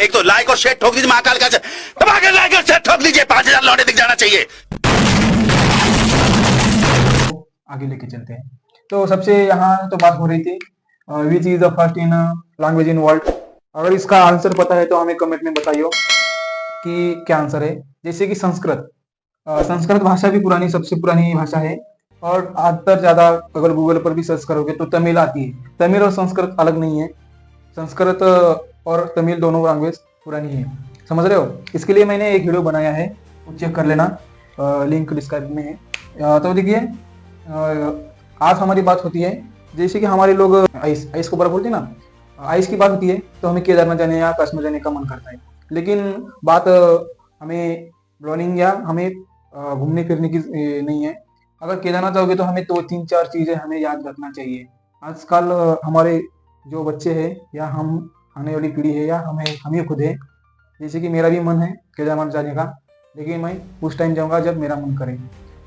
एक तो लाइक और शेयर ठोक दीजिए, महाकाल का दबा के लाइक और शेयर ठोक दीजिए, 5,000 लौटे दिख जाना चाहिए। आगे लेके चलते हैं। तो सबसे यहाँ तो बात हो रही थी which is the first in language in world. अगर इसका आंसर पता है तो हमें कमेंट में बताइए कि क्या आंसर है। जैसे कि संस्कृत, संस्कृत भाषा भी पुरानी, सबसे पुरानी भाषा है। और अधिकतर ज्यादा अगर गूगल पर भी सर्च करोगे तो तमिल आती है। तमिल और संस्कृत अलग नहीं है, संस्कृत और तमिल दोनों लैंग्वेज पुरानी है, समझ रहे हो। इसके लिए मैंने एक वीडियो बनाया है, वो चेक कर लेना, लिंक डिस्क्रिप्शन में है। तो देखिए आज हमारी बात होती है, जैसे कि हमारे लोग आइस आइस को बर्फ बोलते हैं ना, आइस की बात होती है तो हमें केदारनाथ जाने या कश्मीर जाने का मन करता है। लेकिन बात हमें ब्लॉगिंग या हमें घूमने फिरने की नहीं है। अगर केदारनाथ जाओगे तो हमें 2-3-4 चीजें हमें याद रखना चाहिए। आजकल हमारे जो बच्चे हैं या हम आने वाली पीढ़ी है या हम ही खुद है, जैसे कि मेरा भी मन है केदारनाथ जाने का, लेकिन मैं उस टाइम जाऊंगा जब मेरा मन करे।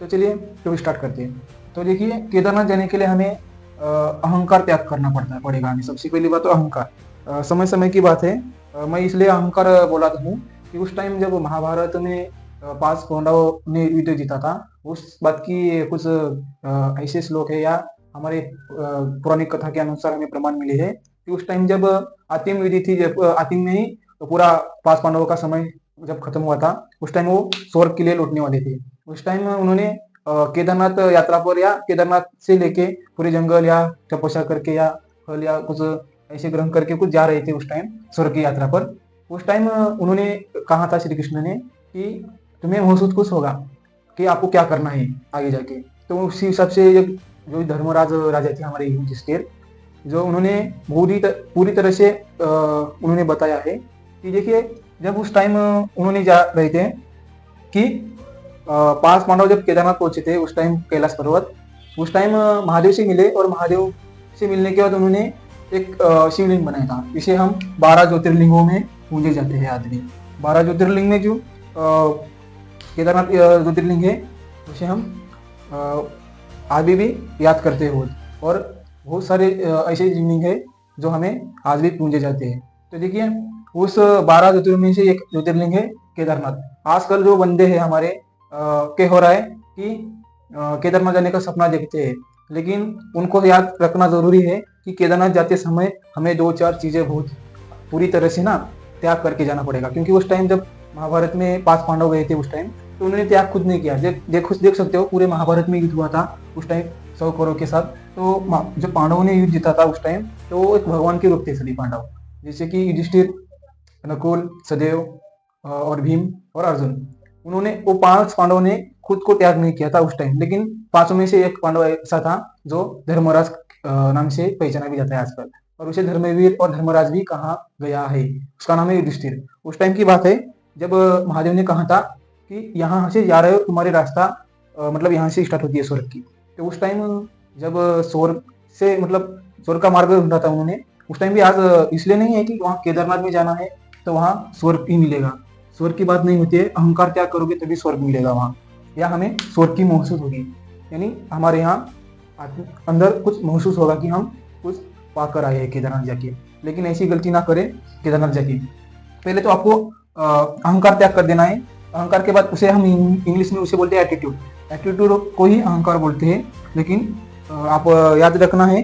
तो चलिए तो स्टार्ट करते हैं। तो देखिए केदारनाथ जाने के लिए हमें अहंकार त्याग करना पड़ेगा हमें। सबसे पहली बात तो अहंकार, समय समय की बात है। मैं इसलिए अहंकार बोला हूँ कि उस टाइम जब महाभारत में 5 पांडवों ने युद्ध जीता था, उस बात की कुछ ऐसे श्लोक है या हमारे पुरानी कथा के अनुसार हमें प्रमाण मिले है कि उस टाइम जब अंतिम विधि थी, जब अंतिम में ही पूरा 5 पांडवों का समय जब खत्म हुआ था, उस टाइम वो स्वर्ग के लिए लौटने वाले थे। उस टाइम उन्होंने केदारनाथ यात्रा पर या केदारनाथ से लेके पूरे जंगल या तपस्या करके या फल या कुछ ऐसे ग्रहण करके कुछ जा रहे थे उस टाइम स्वर्ग की यात्रा पर। उस टाइम उन्होंने कहा था श्री कृष्ण ने कि तुम्हें महसूस कुछ होगा कि आपको क्या करना है आगे जाके। तो उसी हिसाब से जो धर्मराज राजा थे हमारे युधिष्ठिर, जो उन्होंने पूरी तरह से उन्होंने बताया है कि देखिए जब उस टाइम उन्होंने जा रहे थे कि 5 पांडव जब केदारनाथ पहुंचे थे उस टाइम कैलाश पर्वत, उस टाइम महादेव से मिले और महादेव से मिलने के बाद उन्होंने एक शिवलिंग बनाया था। इसे हम 12 ज्योतिर्लिंगों में पूजे जाते हैं आदमी। 12 ज्योतिर्लिंग में जो केदारनाथ ज्योतिर्लिंग है उसे हम अभी भी याद करते हो। और बहुत सारे ऐसे ज्योतिर्लिंग है जो हमें आज भी पूजे जाते हैं। तो देखिए उस 12 ज्योतिर्लिंग में से एक ज्योतिर्लिंग है केदारनाथ। आजकल जो बंदे हैं हमारे क्या हो रहा है कि केदारनाथ जाने का सपना देखते हैं, लेकिन उनको याद रखना जरूरी है कि केदारनाथ जाते समय हमें 2-4 चीजें बहुत पूरी तरह से ना त्याग करके जाना पड़ेगा। क्योंकि उस टाइम जब महाभारत में 5 पांडव गए थे उस टाइम, तो उन्होंने त्याग खुद नहीं किया। देख सकते हो पूरे महाभारत में युद्ध हुआ था उस टाइम 100 कौरवों के साथ। तो जो पांडवों ने युद्ध जीता था उस टाइम, तो एक भगवान के रूप थे सभी पांडव, जैसे कि युधिष्ठिर, नकुल, सहदेव और भीम और अर्जुन। उन्होंने वो 5 पांडवों ने खुद को त्याग नहीं किया था उस टाइम। लेकिन 5 में से एक पांडव ऐसा था जो धर्मराज नाम से पहचाना भी जाता है आजकल, और उसे धर्मवीर और धर्मराज भी कहा गया है। उसका नाम है युधिष्ठिर। उस टाइम की बात है जब महादेव ने कहा था कि यहाँ से जा रहे हो, तुम्हारी रास्ता मतलब यहाँ से स्टार्ट होती है स्वर्ग की। तो उस टाइम जब स्वर्ग से मतलब स्वर्ग का मार्ग ढूंढा था उन्होंने, उस टाइम भी आज इसलिए नहीं है कि वहाँ केदारनाथ में जाना है तो वहाँ स्वर्ग ही मिलेगा। स्वर्ग की बात नहीं होती है, अहंकार त्याग करोगे तभी स्वर्ग मिलेगा वहाँ, या हमें स्वर्ग की महसूस होगी। यानी हमारे यहाँ अंदर कुछ महसूस होगा कि हम कुछ पाकर आए हैं केदारनाथ जाके। लेकिन ऐसी गलती ना करें केदारनाथ जाके। पहले तो आपको अहंकार त्याग कर देना है। अहंकार के बाद उसे हम इंग्लिश में उसे बोलते हैं एटीट्यूड। एटीट्यूड को ही अहंकार बोलते हैं। लेकिन आप याद रखना है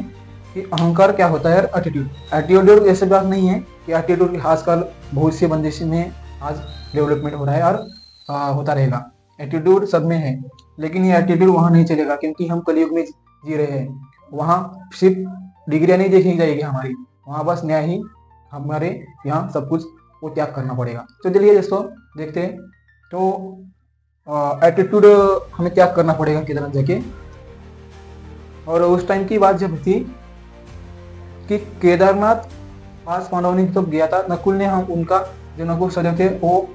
कि अहंकार क्या होता है, एटीट्यूड। एटीट्यूड ऐसी बात नहीं है कि एटीट्यूड आजकल बहुत से बंदे में आज डेवलपमेंट हो रहा है और होता रहेगा। एटीट्यूड सब में है, लेकिन ये एटीट्यूड वहाँ नहीं चलेगा क्योंकि हम कलयुग में जी रहे हैं। वहाँ सिर्फ डिग्रियाँ नहीं देखी जाएगी हमारी, वहाँ बस न्याय ही हमारे यहाँ सब कुछ वो त्याग करना पड़ेगा। तो चलिए दोस्तों देखते हैं। तो एटीट्यूड हमें त्याग करना पड़ेगा केदारनाथ जाके। और उस टाइम की बात जब थी कि केदारनाथ 5 पांडवों ने तो गया था, नकुल ने हम उनका जो नकुल सहदेव थे वो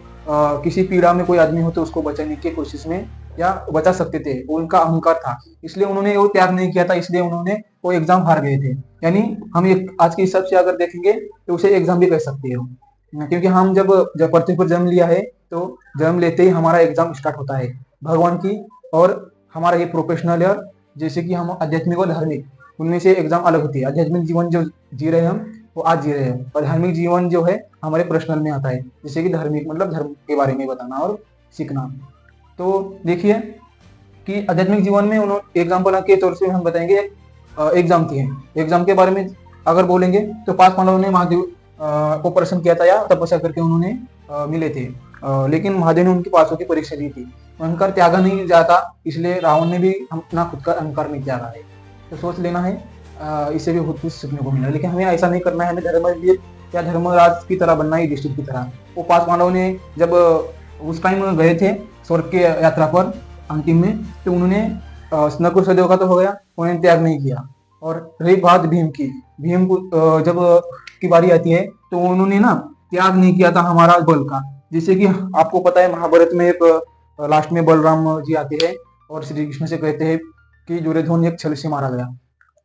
किसी पीड़ा में कोई आदमी हो तो उसको बचाने की कोशिश में या बचा सकते थे, वो उनका अहंकार था, इसलिए उन्होंने वो त्याग नहीं किया था, इसलिए उन्होंने वो एग्जाम हार गए थे। यानी हम एक आज के हिसाब से अगर देखेंगे तो उसे एग्जाम भी कह सकते हो, क्योंकि हम जब पृथ्वी पर जन्म लिया है तो जन्म लेते ही हमारा एग्जाम स्टार्ट होता है भगवान की। और हमारा ये प्रोफेशनल है, जैसे कि हम आध्यात्मिक और धार्मिक, उनमें से एग्जाम अलग होती है। आध्यात्मिक जीवन जो जी रहे हैं हम, वो आज जी रहे हैं। और धार्मिक जीवन जो है हमारे पर्सनल में आता है, जैसे कि धार्मिक मतलब धर्म के बारे में बताना और सीखना। तो देखिए कि आध्यात्मिक जीवन में उन्होंने एग्जाम्पल के तौर से हम बताएंगे, एग्जाम थी। एग्जाम के बारे में अगर बोलेंगे तो 5 पांडवों ने महादेव को प्रसन्न किया था या तपस्या करके उन्होंने मिले थे, लेकिन महादेव ने उनके पासों की परीक्षा दी थी। अहंकार त्यागा नहीं जाता, इसलिए रावण ने भी अपना खुद का अहंकार नहीं त्यागा है। तो सोच लेना है, इससे भी बहुत कुछ सीखने को मिला। लेकिन हमें ऐसा नहीं करना है, हमें धर्मवीर या धर्मराज की तरह बनना है, युधिष्ठिर की तरह। वो 5 पांडवों ने जब उस टाइम गए थे स्वर्ग के यात्रा पर अंतिम में, तो उन्होंने नकुल सहदेव का तो हो गया, उन्होंने त्याग नहीं किया। और रही बात भीम की, भीम को जब की बारी आती है तो उन्होंने ना त्याग नहीं किया था हमारा बल का। जैसे कि आपको पता है महाभारत में एक लास्ट में बलराम जी आते हैं और श्री कृष्ण से कहते हैं कि दुर्योधन एक छल से मारा गया,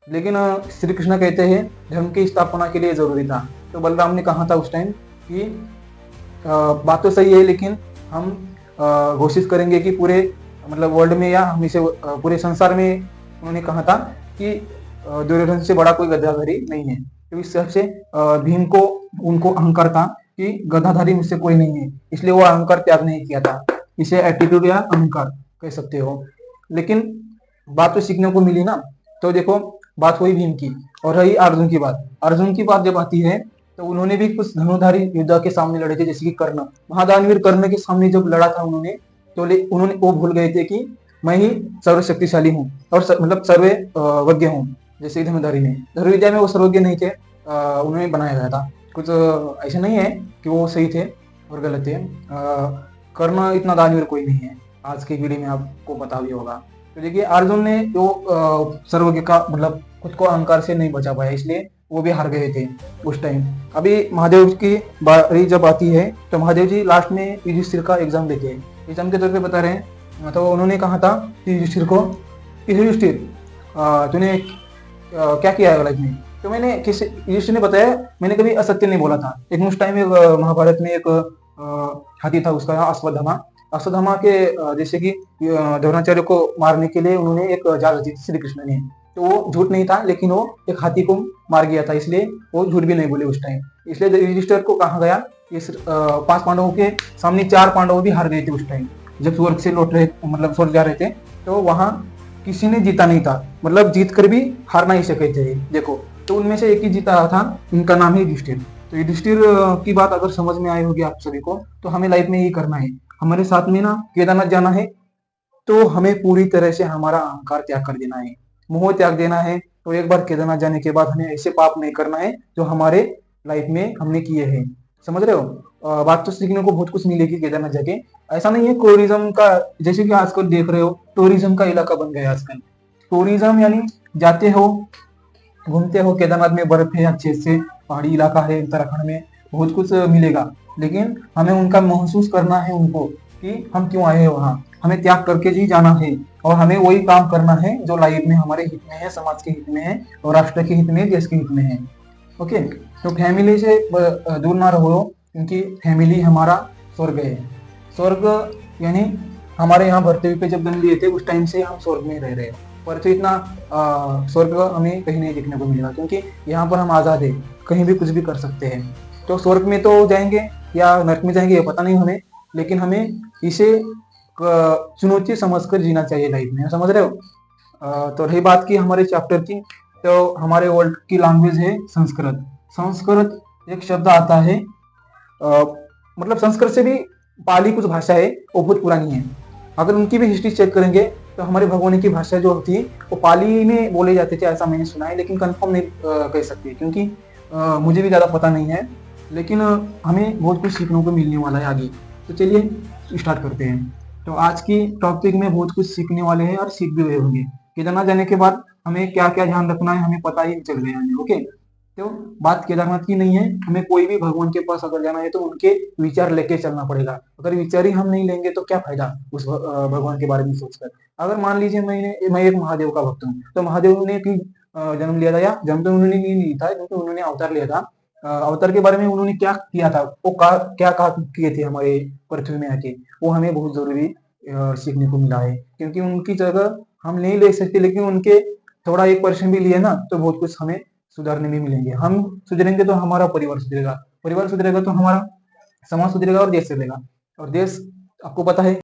लेकिन श्री कृष्ण कहते हैं धर्म की स्थापना के लिए जरूरी था। तो बलराम ने कहा था उस टाइम कि बात तो सही है, लेकिन हम घोषित करेंगे कि पूरे मतलब वर्ल्ड में या हम इसे पूरे संसार में, उन्होंने कहा था कि दुर्योधन से बड़ा कोई गद्दाधारी नहीं है। तो इस हिसाब से भीम को उनको अहंकार था कि गद्दाधारी मुझसे कोई नहीं है, इसलिए वो अहंकार त्याग नहीं किया था। इसे एटीट्यूड या अहंकार कह सकते हो। लेकिन बात तो सीखने को मिली ना। तो देखो बात हुई भीम की, और रही अर्जुन की बात। अर्जुन की बात जब आती है तो उन्होंने भी कुछ धनुधारी योद्धा के सामने लड़े थे, जैसे कि कर्ण, महादानवीर कर्ण के सामने जब लड़ा था उन्होंने, तो उन्होंने वो भूल गए थे कि मैं ही सर्वशक्तिशाली हूँ और मतलब सर्वज्ञ हूँ। जैसे धनुधारी में धनुर्विद्या में वो सर्वज्ञ नहीं थे, उन्होंने बनाया गया था। कुछ ऐसा नहीं है कि वो सही थे और गलत थे। कर्ण इतना दानवीर कोई नहीं है, आज की पीढ़ी में आपको पता भी होगा। तो देखिए अर्जुन ने जो सर्वज्ञ का मतलब खुद को अहंकार से नहीं बचा पाया, इसलिए वो भी हार गए थे उस टाइम। अभी महादेव की बारी जब आती है तो महादेव जी लास्ट में युधिष्ठिर का एग्जाम देते हैं। एग्जाम के तौर पे बता रहे हैं, तो उन्होंने कहा था कि युधिष्ठिर को कि युधिष्ठिर तूने क्या किया है लाइफ में। तो मैंने किसी युधिष्ठिर ने बताया मैंने कभी असत्य नहीं बोला था। एक उस टाइम एक महाभारत में एक हाथी था, उसका अश्वत्थामा। अश्वत्थामा के जैसे कि द्रोणाचार्य को मारने के लिए उन्होंने एक जाल रची थी श्री कृष्ण ने। तो वो झूठ नहीं था, लेकिन वो एक हाथी को मार गया था, इसलिए वो झूठ भी नहीं बोले उस टाइम। इसलिए युधिष्ठिर को कहा गया इस 5 पांडवों के सामने 4 पांडव भी हार गए थे उस टाइम, जब स्वर्ग से लौट रहे मतलब स्वर्ग जा रहे थे। तो वहां किसी ने जीता नहीं था, मतलब जीत कर भी हार नहीं सके थे। देखो तो उनमें से एक ही जीता रहा था, उनका नाम है युधिष्ठिर। तो युधिष्ठिर की बात अगर समझ में आई होगी आप सभी को, तो हमें लाइफ में यही करना है। हमारे साथ में ना केदारनाथ जाना है, तो हमें पूरी तरह से हमारा अहंकार त्याग कर देना है, मोह त्याग देना है। तो एक बार केदारनाथ जाने के बाद हमें ऐसे पाप नहीं करना है जो हमारे लाइफ में हमने किए हैं। समझ रहे हो? बात तो सीखने को बहुत कुछ मिलेगी केदारनाथ जाके। ऐसा नहीं है टूरिज्म का, जैसे कि आजकल देख रहे हो टूरिज्म का इलाका बन गया है आजकल। टूरिज्म यानी जाते हो, घूमते हो, केदारनाथ में बर्फ है, अच्छे से पहाड़ी इलाका है, उत्तराखंड में बहुत कुछ मिलेगा, लेकिन हमें उनका महसूस करना है उनको कि हम क्यों आए हैं वहाँ। हमें त्याग करके जी जाना है और हमें वही काम करना है जो लाइफ में हमारे हित में है, समाज के हित में है और राष्ट्र के हित में, देश के हित में है। ओके, तो फैमिली से दूर ना रहो, क्योंकि फैमिली हमारा स्वर्ग है। स्वर्ग यानी हमारे यहाँ पृथ्वी पे जब जन्म लिए थे उस टाइम से हम स्वर्ग में रह रहे हैं, पर तो इतना स्वर्ग हमें कहीं नहीं देखने को मिलेगा, क्योंकि यहाँ पर हम आजाद है, कहीं भी कुछ भी कर सकते हैं। तो स्वर्ग में तो जाएंगे या नरक में जाएंगे ये पता नहीं हमें, लेकिन हमें इसे चुनौती समझकर जीना चाहिए लाइफ में। समझ रहे हो? तो रही बात की हमारे चैप्टर की, तो हमारे वर्ल्ड की लैंग्वेज है संस्कृत। संस्कृत एक शब्द आता है, मतलब संस्कृत से भी पाली कुछ भाषा है वो बहुत पुरानी है। अगर उनकी भी हिस्ट्री चेक करेंगे तो हमारे भगवान की भाषा जो होती है वो पाली में बोले जाते थे, ऐसा मैंने सुना है, लेकिन कंफर्म नहीं कह सकते, क्योंकि मुझे भी ज़्यादा पता नहीं है। लेकिन हमें बहुत कुछ सीखने को मिलने वाला है आगे। तो चलिए स्टार्ट करते हैं। तो आज की टॉपिक में बहुत कुछ सीखने वाले हैं और सीख भी रहे होंगे। केदारनाथ जाने के बाद हमें क्या क्या ध्यान रखना है हमें पता ही चल गया है। ओके, तो बात केदारनाथ की नहीं है, हमें कोई भी भगवान के पास अगर जाना है तो उनके विचार लेके चलना पड़ेगा। अगर विचार ही हम नहीं लेंगे तो क्या फायदा उस भगवान के बारे में सोचकर। अगर मान लीजिए मैं एक महादेव का भक्त हूँ, तो महादेव ने की जन्म लिया था, या जन्म तो उन्होंने नहीं लिया था क्योंकि उन्होंने अवतार लिया था। अवतार के बारे में उन्होंने क्या किया था, वो क्या किए थे हमारे पृथ्वी में आके, वो हमें बहुत जरूरी सीखने को मिला है। क्योंकि उनकी जगह हम नहीं ले सकते, लेकिन उनके थोड़ा 1% भी लिए ना तो बहुत कुछ हमें सुधारने में मिलेंगे। हम सुधरेंगे तो हमारा परिवार सुधरेगा, परिवार सुधरेगा तो हमारा समाज सुधरेगा और देश सुधरेगा। और देश आपको पता है